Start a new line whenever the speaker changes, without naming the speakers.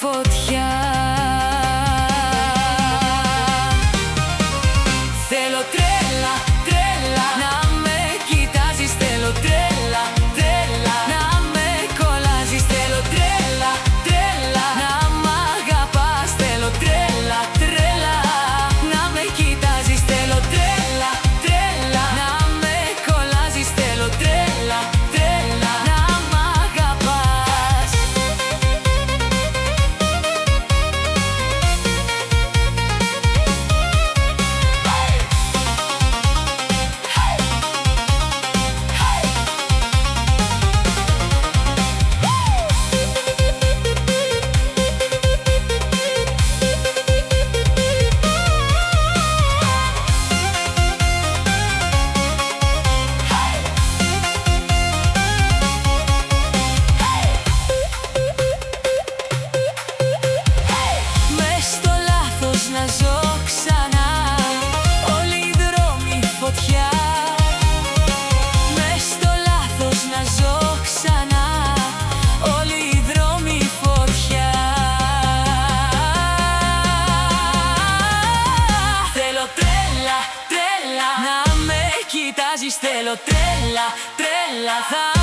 φωτιά. Θέλω τρέλα, τρέλα, να με κοιτάζεις. Θέλω τρέλα, τρέλα, να με κολλάζεις. Θέλω τρέλα, τρέλα, να μ' αγαπάς. Θέλω τρέλα, τρέλα, να με κοιτάζεις. Θέλω τρέλα, τρέλα, να με κολλάζεις. Θέλω τρέλα, τρέλα, να μ' αγαπάς. Μες στο λάθος να ζω ξανά, όλοι οι δρόμοι φωτιά. Μες στο λάθος να ζω ξανά, όλοι οι δρόμοι φωτιά. Θέλω τρέλα, τρέλα, να με κοιτάζεις. Θέλω τρέλα, τρέλα, θα